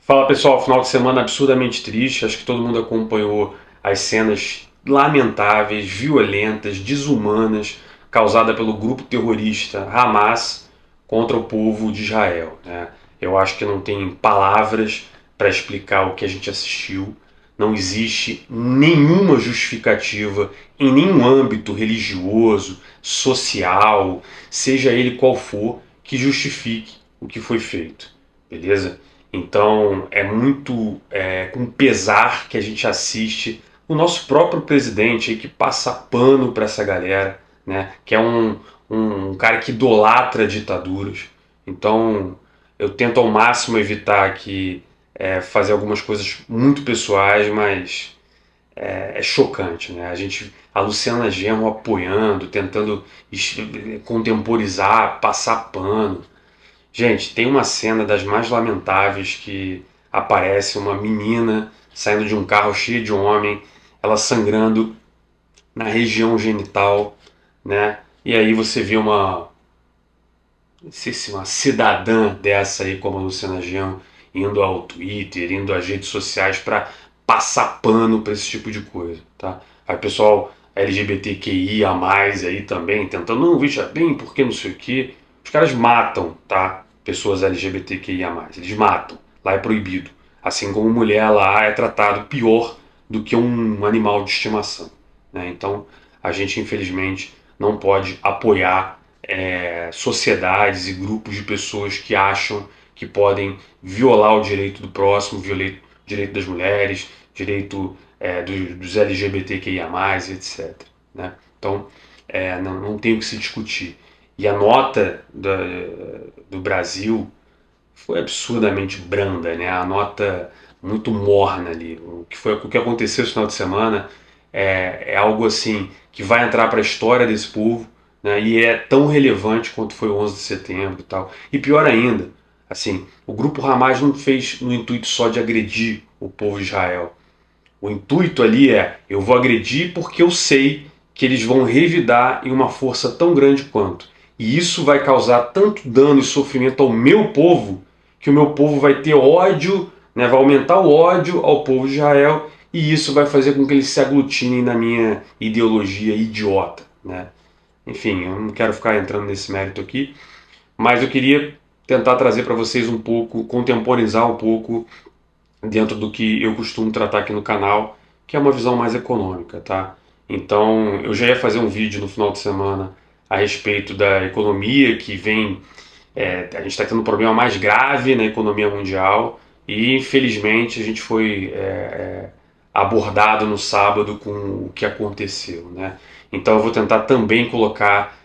Fala pessoal, final de semana absurdamente triste. Acho que todo mundo acompanhou as cenas lamentáveis, violentas, desumanas causadas pelo grupo terrorista Hamas contra o povo de Israel, né? Eu acho que não tem palavras para explicar o que a gente assistiu. Não existe nenhuma justificativa em nenhum âmbito religioso, social, seja ele qual for, que justifique o que foi feito, beleza? Então é muito com pesar que a gente assiste o nosso próprio presidente aí que passa pano para essa galera, né? Que é um cara que idolatra ditaduras. Então eu tento ao máximo evitar aqui fazer algumas coisas muito pessoais, mas é chocante, né? A Luciana Genro apoiando, tentando contemporizar, passar pano. Gente, tem uma cena das mais lamentáveis que aparece uma menina saindo de um carro cheio de homem, ela sangrando na região genital, né? E aí você vê não sei se uma cidadã dessa aí, como a Luciana Genro, indo ao Twitter, indo às redes sociais para passar pano para esse tipo de coisa, tá? Aí o pessoal LGBTQIA+, aí também, tentando, não, veja bem, porque não sei o quê. Os caras matam, tá? Pessoas LGBTQIA+, eles matam. Lá é proibido. Assim como mulher lá é tratado pior do que um animal de estimação, né? Então, a gente, infelizmente, não pode apoiar sociedades e grupos de pessoas que acham que podem violar o direito do próximo, violar o direito das mulheres, direito dos LGBTQIA+, etc. Né? Então, não tem o que se discutir. E a nota do Brasil foi absurdamente branda, né? A nota muito morna ali. O que aconteceu esse final de semana é algo assim que vai entrar para a história desse povo, né? E é tão relevante quanto foi o 11 de setembro e tal. E pior ainda, assim, o grupo Hamas não fez no intuito só de agredir o povo de Israel. O intuito ali é: eu vou agredir porque eu sei que eles vão revidar em uma força tão grande quanto. E isso vai causar tanto dano e sofrimento ao meu povo, que o meu povo vai ter ódio, né, vai aumentar o ódio ao povo de Israel, e isso vai fazer com que eles se aglutinem na minha ideologia idiota, né? Enfim, eu não quero ficar entrando nesse mérito aqui, mas eu queria tentar trazer para vocês um pouco, contemporizar um pouco dentro do que eu costumo tratar aqui no canal, que é uma visão mais econômica, tá? Então, eu já ia fazer um vídeo no final de semana a respeito da economia que vem. A gente está tendo um problema mais grave na economia mundial e, infelizmente, a gente foi abordado no sábado com o que aconteceu, né? Então, eu vou tentar também colocar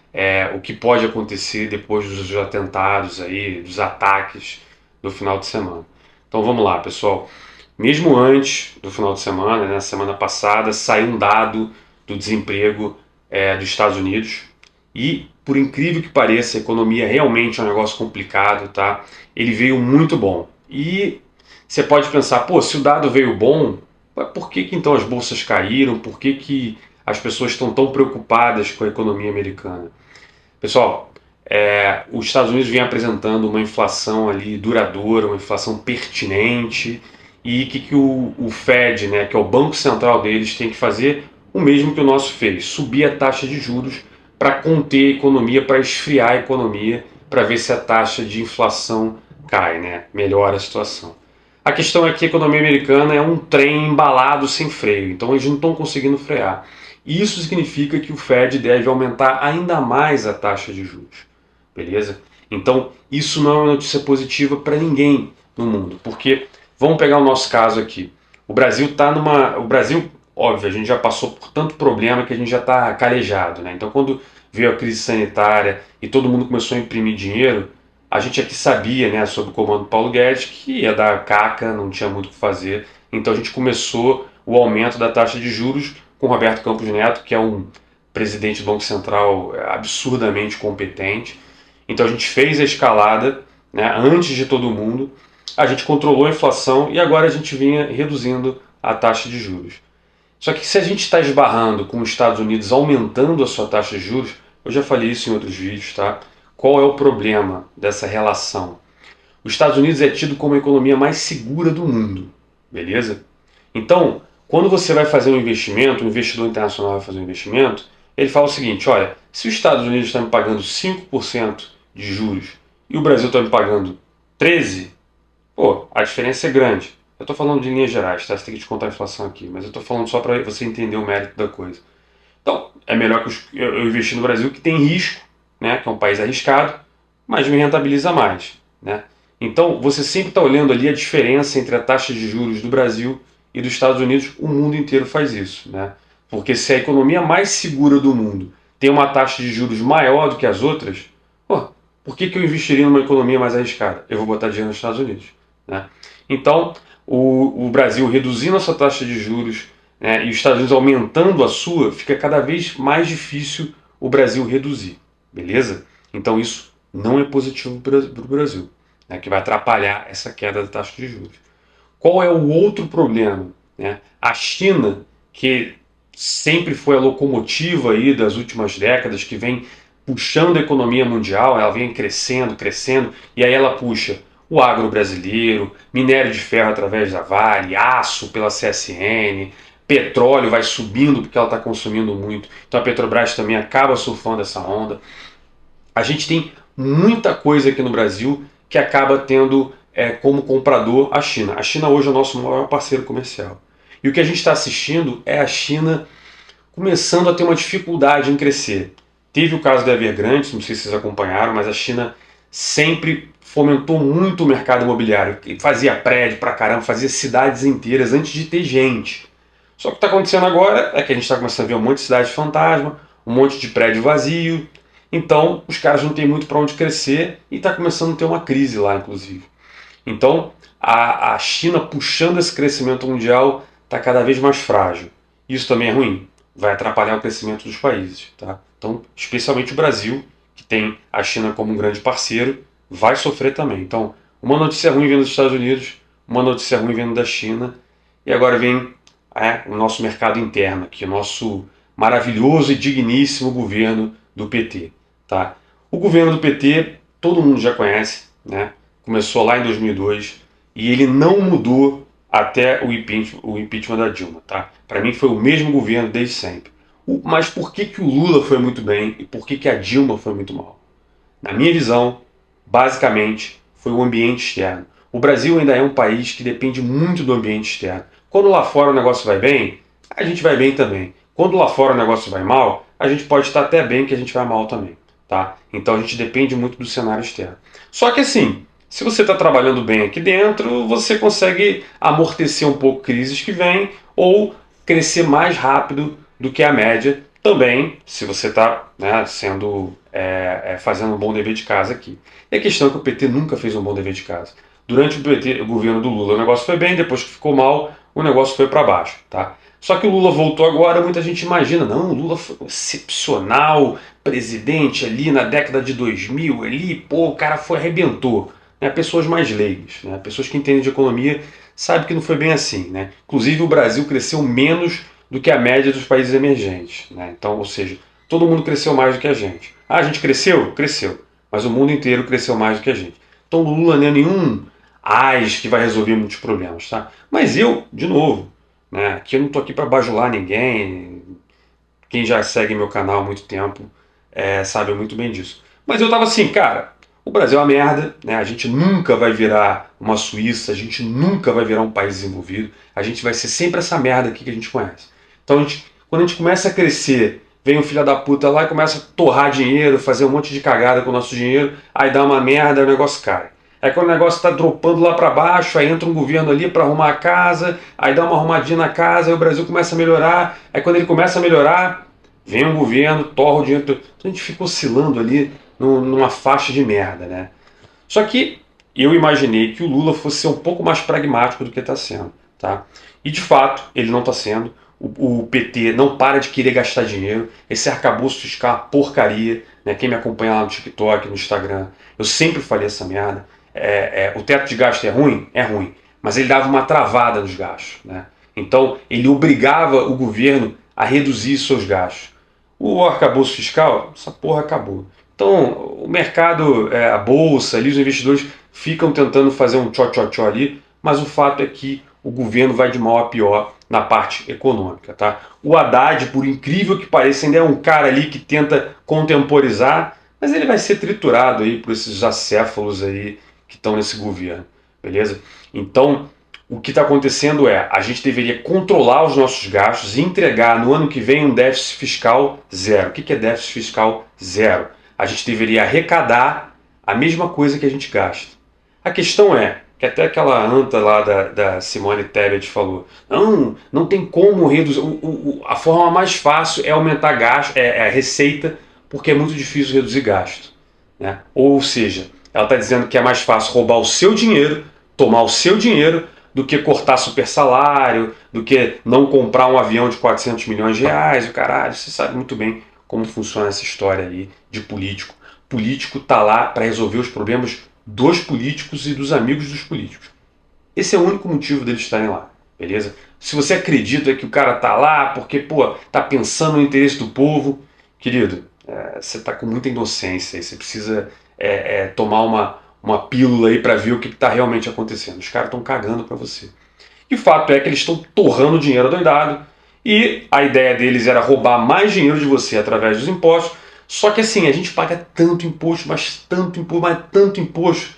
o que pode acontecer depois dos atentados aí, dos ataques do final de semana. Então vamos lá, pessoal. Mesmo antes do final de semana, né, na semana passada, saiu um dado do desemprego dos Estados Unidos e, por incrível que pareça, a economia realmente é um negócio complicado, tá? Ele veio muito bom. E você pode pensar, pô, se o dado veio bom, por que então as bolsas caíram? Por que as pessoas estão tão preocupadas com a economia americana? Pessoal, os Estados Unidos vem apresentando uma inflação ali duradoura, uma inflação pertinente, e que o Fed, né, que é o banco central deles, tem que fazer o mesmo que o nosso fez, subir a taxa de juros para conter a economia, para esfriar a economia, para ver se a taxa de inflação cai, né, melhora a situação. A questão é que a economia americana é um trem embalado sem freio, então eles não estão conseguindo frear. Isso significa que o Fed deve aumentar ainda mais a taxa de juros, beleza? Então isso não é uma notícia positiva para ninguém no mundo, porque vamos pegar o nosso caso aqui. O Brasil está o Brasil, óbvio, a gente já passou por tanto problema que a gente já está calejado, né? Então quando veio a crise sanitária e todo mundo começou a imprimir dinheiro, a gente aqui sabia, né, sob o comando do Paulo Guedes, que ia dar caca, não tinha muito o que fazer. Então a gente começou o aumento da taxa de juros com Roberto Campos Neto, que é um presidente do Banco Central absurdamente competente. Então a gente fez a escalada, né, antes de todo mundo, a gente controlou a inflação e agora a gente vinha reduzindo a taxa de juros. Só que se a gente está esbarrando com os Estados Unidos aumentando a sua taxa de juros, eu já falei isso em outros vídeos, tá? Qual é o problema dessa relação? Os Estados Unidos é tido como a economia mais segura do mundo, beleza? Então, quando você vai fazer um investimento, um investidor internacional vai fazer um investimento, ele fala o seguinte, olha, se os Estados Unidos estão me pagando 5% de juros e o Brasil está me pagando 13%, pô, a diferença é grande. Eu estou falando de linhas gerais, tá? Você tem que descontar a inflação aqui, mas eu estou falando só para você entender o mérito da coisa. Então, é melhor que eu investir no Brasil, que tem risco, né, que é um país arriscado, mas me rentabiliza mais, né? Então, você sempre está olhando ali a diferença entre a taxa de juros do Brasil e dos Estados Unidos. O mundo inteiro faz isso, né? Porque se a economia mais segura do mundo tem uma taxa de juros maior do que as outras, pô, por que eu investiria numa economia mais arriscada? Eu vou botar dinheiro nos Estados Unidos, né? Então, o Brasil reduzindo a sua taxa de juros, né, e os Estados Unidos aumentando a sua, fica cada vez mais difícil o Brasil reduzir, beleza? Então isso não é positivo para o Brasil, né, que vai atrapalhar essa queda da taxa de juros. Qual é o outro problema? Né? A China, que sempre foi a locomotiva aí das últimas décadas, que vem puxando a economia mundial, ela vem crescendo, crescendo, e aí ela puxa o agro brasileiro, minério de ferro através da Vale, aço pela CSN, petróleo vai subindo porque ela está consumindo muito, então a Petrobras também acaba surfando essa onda. A gente tem muita coisa aqui no Brasil que acaba tendo como comprador a China. A China hoje é o nosso maior parceiro comercial. E o que a gente está assistindo é a China começando a ter uma dificuldade em crescer. Teve o caso da Evergrande, não sei se vocês acompanharam, mas a China sempre fomentou muito o mercado imobiliário. Fazia prédio pra caramba, fazia cidades inteiras antes de ter gente. Só que o que está acontecendo agora é que a gente está começando a ver um monte de cidade fantasma, um monte de prédio vazio. Então os caras não têm muito para onde crescer e está começando a ter uma crise lá, inclusive. Então a China puxando esse crescimento mundial está cada vez mais frágil. Isso também é ruim, vai atrapalhar o crescimento dos países. Tá? Então, especialmente o Brasil, que tem a China como um grande parceiro, vai sofrer também. Então, uma notícia ruim vindo dos Estados Unidos, uma notícia ruim vindo da China, e agora vem o nosso mercado interno aqui, o nosso maravilhoso e digníssimo governo do PT. Tá? O governo do PT, todo mundo já conhece, né? Começou lá em 2002 e ele não mudou até o impeachment da Dilma. Tá? Para mim foi o mesmo governo desde sempre. Mas por que o Lula foi muito bem e por que a Dilma foi muito mal? Na minha visão, basicamente, foi o ambiente externo. O Brasil ainda é um país que depende muito do ambiente externo. Quando lá fora o negócio vai bem, a gente vai bem também. Quando lá fora o negócio vai mal, a gente pode estar até bem que a gente vai mal também. Tá? Então a gente depende muito do cenário externo. Só que assim, se você está trabalhando bem aqui dentro, você consegue amortecer um pouco crises que vêm ou crescer mais rápido do que a média também, se você está fazendo um bom dever de casa aqui. E a questão é que o PT nunca fez um bom dever de casa. Durante o governo do Lula o negócio foi bem, depois que ficou mal, o negócio foi para baixo. Tá? Só que o Lula voltou agora, muita gente imagina, não, o Lula foi excepcional, presidente ali na década de 2000, ali, pô, o cara arrebentou. Né? Pessoas mais leigas, né? Pessoas que entendem de economia, sabem que não foi bem assim. Né? Inclusive o Brasil cresceu menos do que a média dos países emergentes. Né? Então, ou seja, todo mundo cresceu mais do que a gente. Ah, a gente cresceu? Cresceu. Mas o mundo inteiro cresceu mais do que a gente. Então o Lula não é nenhum AIS que vai resolver muitos problemas. Tá? Mas eu, de novo, né, que eu não estou aqui para bajular ninguém, quem já segue meu canal há muito tempo sabe muito bem disso. Mas eu estava assim, cara, o Brasil é uma merda, né? A gente nunca vai virar uma Suíça, a gente nunca vai virar um país desenvolvido, a gente vai ser sempre essa merda aqui que a gente conhece. Então, quando a gente começa a crescer, vem um filho da puta lá e começa a torrar dinheiro, fazer um monte de cagada com o nosso dinheiro, aí dá uma merda, o negócio cai. Aí quando o negócio está dropando lá para baixo, aí entra um governo ali para arrumar a casa, aí dá uma arrumadinha na casa, aí o Brasil começa a melhorar, aí quando ele começa a melhorar, vem um governo, torra o dinheiro. Então a gente fica oscilando ali numa faixa de merda, né? Só que eu imaginei que o Lula fosse ser um pouco mais pragmático do que está sendo, tá? E de fato, ele não está sendo. O PT não para de querer gastar dinheiro. Esse arcabouço fiscal é uma porcaria, né? Quem me acompanha lá no TikTok, no Instagram, eu sempre falei essa merda. O teto de gasto é ruim? É ruim. Mas ele dava uma travada nos gastos, né? Então ele obrigava o governo a reduzir seus gastos. O arcabouço fiscal, essa porra acabou. Então o mercado, a bolsa, ali, os investidores ficam tentando fazer um tchó-tchó-tchó ali, mas o fato é que o governo vai de mal a pior na parte econômica. Tá? O Haddad, por incrível que pareça, ainda é um cara ali que tenta contemporizar, mas ele vai ser triturado aí por esses acéfalos aí que estão nesse governo, beleza? Então, o que está acontecendo é, a gente deveria controlar os nossos gastos e entregar no ano que vem um déficit fiscal zero. O que é déficit fiscal zero? A gente deveria arrecadar a mesma coisa que a gente gasta. A questão é, que até aquela anta lá da Simone Tebet falou, não tem como reduzir, a forma mais fácil é aumentar gasto, é a receita, porque é muito difícil reduzir gasto. Né? Ou seja, ela está dizendo que é mais fácil roubar o seu dinheiro, tomar o seu dinheiro, do que cortar super salário, do que não comprar um avião de 400 milhões de reais, o caralho. Você sabe muito bem como funciona essa história aí de político. Político tá lá para resolver os problemas dos políticos e dos amigos dos políticos. Esse é o único motivo deles estarem lá, beleza? Se você acredita que o cara tá lá porque, pô, tá pensando no interesse do povo, querido, você tá com muita inocência e você precisa tomar uma pílula aí para ver o que está realmente acontecendo. Os caras estão cagando para você. E o fato é que eles estão torrando dinheiro doidado e a ideia deles era roubar mais dinheiro de você através dos impostos. Só que assim, a gente paga tanto imposto, mas tanto imposto,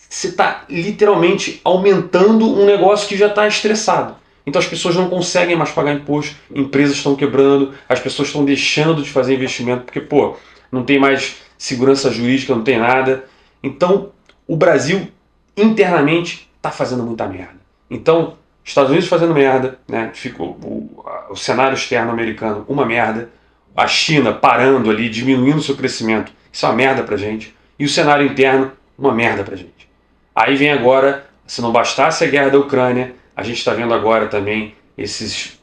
você está literalmente aumentando um negócio que já está estressado. Então as pessoas não conseguem mais pagar imposto, empresas estão quebrando, as pessoas estão deixando de fazer investimento porque, pô, não tem mais segurança jurídica, não tem nada. Então, o Brasil, internamente, está fazendo muita merda. Então, Estados Unidos fazendo merda, né? Fica o cenário externo americano uma merda, a China parando ali, diminuindo seu crescimento, isso é uma merda pra gente, e o cenário interno, uma merda pra gente. Aí vem agora, se não bastasse a guerra da Ucrânia, a gente está vendo agora também esses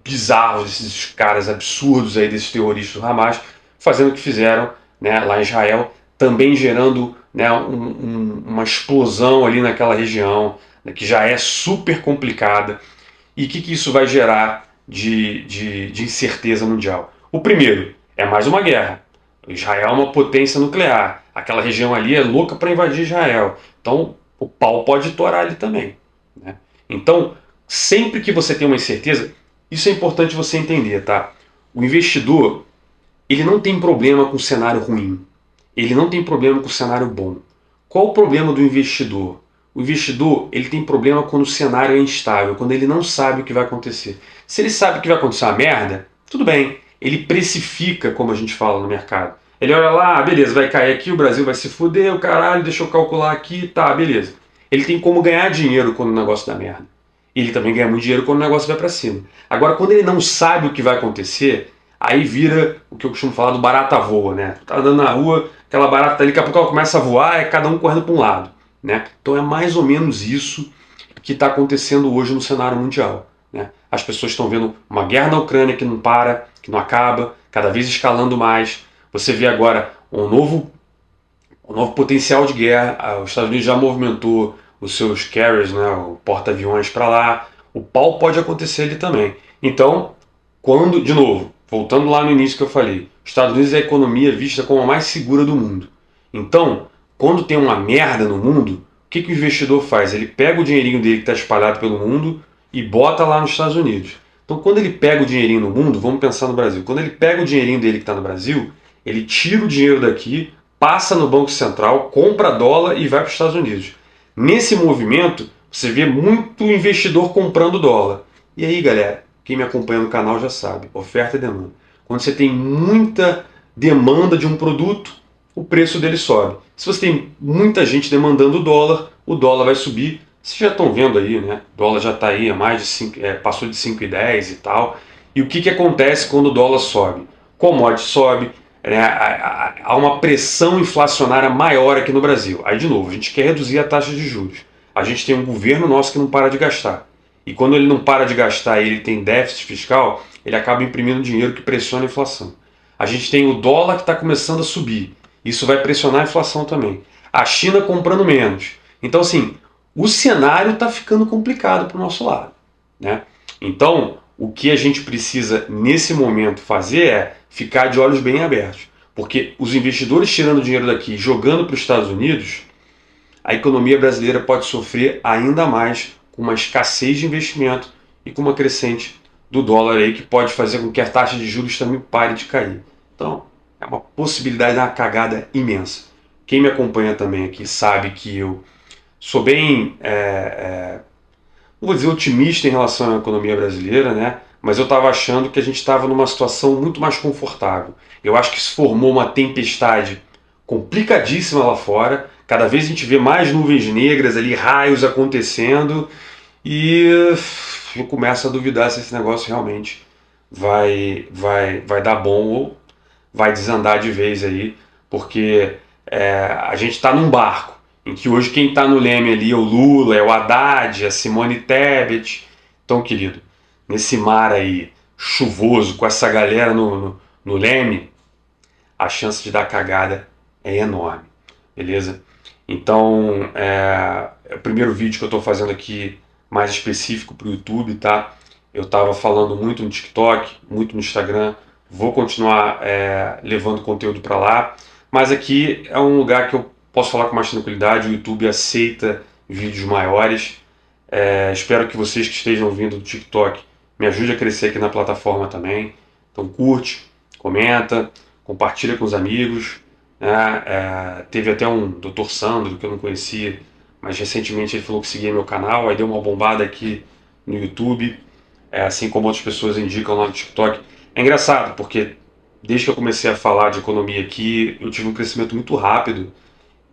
bizarros, esses caras absurdos aí, desses terroristas do Hamas, fazendo o que fizeram, né, lá em Israel, também gerando, né, uma explosão ali naquela região, né, que já é super complicada. E o que isso vai gerar de incerteza mundial? O primeiro é mais uma guerra. Israel é uma potência nuclear. Aquela região ali é louca para invadir Israel. Então o pau pode torar ali também. Né? Então, sempre que você tem uma incerteza, isso é importante você entender, tá? O investidor, ele não tem problema com o cenário ruim. Ele não tem problema com o cenário bom. Qual o problema do investidor? O investidor, ele tem problema quando o cenário é instável, quando ele não sabe o que vai acontecer. Se ele sabe que vai acontecer uma merda, tudo bem. Ele precifica, como a gente fala no mercado. Ele olha lá, beleza, vai cair aqui, o Brasil vai se fuder, o caralho, deixa eu calcular aqui, tá, beleza. Ele tem como ganhar dinheiro quando o negócio dá merda. E ele também ganha muito dinheiro quando o negócio vai para cima. Agora, quando ele não sabe o que vai acontecer, aí vira o que eu costumo falar do barata voa, né? Tá andando na rua, aquela barata ali, daqui a pouco ela começa a voar, é cada um correndo para um lado, né? Então é mais ou menos isso que está acontecendo hoje no cenário mundial, né? As pessoas estão vendo uma guerra na Ucrânia que não para, que não acaba, cada vez escalando mais. Você vê agora um novo potencial de guerra. Os Estados Unidos já movimentou os seus carriers, né, o porta-aviões para lá. O pau pode acontecer ali também. Então, quando, de novo, voltando lá no início que eu falei, os Estados Unidos é a economia vista como a mais segura do mundo. Então, quando tem uma merda no mundo, o que o investidor faz? Ele pega o dinheirinho dele que está espalhado pelo mundo e bota lá nos Estados Unidos. Então, quando ele pega o dinheirinho no mundo, vamos pensar no Brasil. Quando ele pega o dinheirinho dele que está no Brasil, ele tira o dinheiro daqui, passa no Banco Central, compra dólar e vai para os Estados Unidos. Nesse movimento, você vê muito investidor comprando dólar. E aí, galera, quem me acompanha no canal já sabe, oferta e demanda. Quando você tem muita demanda de um produto, o preço dele sobe. Se você tem muita gente demandando o dólar vai subir. Vocês já estão vendo aí, né? O dólar já está aí a mais de 5, passou de 5,10 e tal. E o que acontece quando o dólar sobe? Commodity sobe, né? Há uma pressão inflacionária maior aqui no Brasil. Aí, de novo, a gente quer reduzir a taxa de juros. A gente tem um governo nosso que não para de gastar. E quando ele não para de gastar e ele tem déficit fiscal, ele acaba imprimindo dinheiro que pressiona a inflação. A gente tem o dólar que está começando a subir. Isso vai pressionar a inflação também. A China comprando menos. Então, assim, o cenário está ficando complicado para o nosso lado, né? Então, o que a gente precisa nesse momento fazer é ficar de olhos bem abertos. Porque os investidores tirando dinheiro daqui e jogando para os Estados Unidos, a economia brasileira pode sofrer ainda mais com uma escassez de investimento e com uma crescente do dólar aí, que pode fazer com que a taxa de juros também pare de cair. Então, é uma possibilidade de uma cagada imensa. Quem me acompanha também aqui sabe que eu sou bem, não vou dizer otimista em relação à economia brasileira, né? Mas eu estava achando que a gente estava numa situação muito mais confortável. Eu acho que se formou uma tempestade complicadíssima lá fora. Cada vez a gente vê mais nuvens negras ali, raios acontecendo, e eu começo a duvidar se esse negócio realmente vai dar bom ou vai desandar de vez aí, porque a gente está num barco em que hoje quem está no leme ali é o Lula, é o Haddad, a Simone Tebet. Então, querido, nesse mar aí chuvoso, com essa galera no leme, a chance de dar cagada é enorme, beleza? Então, é o primeiro vídeo que eu estou fazendo aqui mais específico para o YouTube, tá? Eu estava falando muito no TikTok, muito no Instagram, vou continuar levando conteúdo para lá, mas aqui é um lugar que eu posso falar com mais tranquilidade. O YouTube aceita vídeos maiores. Espero que vocês que estejam vindo do TikTok me ajudem a crescer aqui na plataforma também. Então curte, comenta, compartilha com os amigos. Teve até um Dr. Sandro que eu não conhecia, mas recentemente ele falou que seguia meu canal, aí deu uma bombada aqui no YouTube, assim como outras pessoas indicam lá no TikTok. É engraçado, porque desde que eu comecei a falar de economia aqui, eu tive um crescimento muito rápido,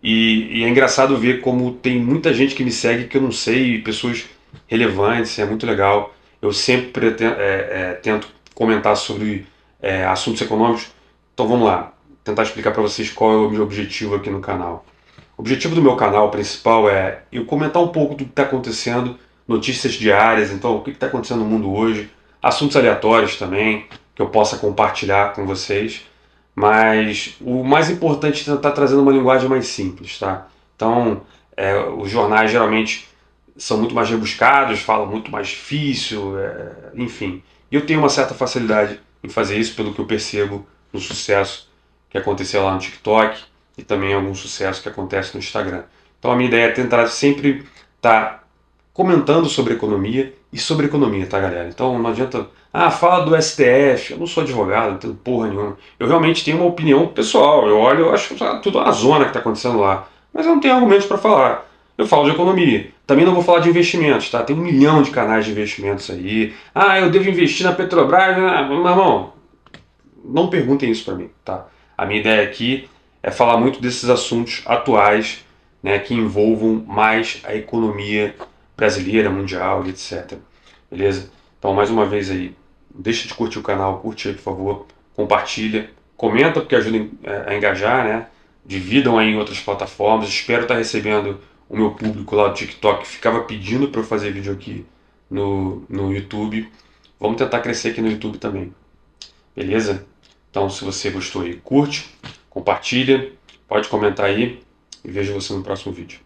e é engraçado ver como tem muita gente que me segue que eu não sei, pessoas relevantes, é muito legal. Eu sempre tento comentar sobre assuntos econômicos, então vamos lá, tentar explicar para vocês qual é o meu objetivo aqui no canal. O objetivo do meu canal principal é eu comentar um pouco do que está acontecendo, notícias diárias, então o que está acontecendo no mundo hoje, assuntos aleatórios também, que eu possa compartilhar com vocês, mas o mais importante é tentar trazendo uma linguagem mais simples, tá? Então, os jornais geralmente são muito mais rebuscados, falam muito mais difícil, enfim. E eu tenho uma certa facilidade em fazer isso, pelo que eu percebo no sucesso que aconteceu lá no TikTok e também algum sucesso que acontece no Instagram. Então a minha ideia é tentar sempre estar comentando sobre economia e sobre economia, tá, galera? Então não adianta, fala do STF, eu não sou advogado, não tenho porra nenhuma. Eu realmente tenho uma opinião pessoal, eu olho, eu acho tudo uma zona que está acontecendo lá, mas eu não tenho argumentos para falar. Eu falo de economia. Também não vou falar de investimentos, tá? Tem 1 milhão de canais de investimentos aí. Eu devo investir na Petrobras. Meu irmão, não perguntem isso para mim, tá? A minha ideia aqui é falar muito desses assuntos atuais, né, que envolvam mais a economia brasileira, mundial, etc. Beleza? Então, mais uma vez aí, não deixa de curtir o canal, curte aí, por favor, compartilha, comenta porque ajuda a engajar, né? Dividam aí em outras plataformas. Espero estar recebendo o meu público lá do TikTok que ficava pedindo para eu fazer vídeo aqui no YouTube. Vamos tentar crescer aqui no YouTube também. Beleza? Então, se você gostou aí, curte, compartilha, pode comentar aí e vejo você no próximo vídeo.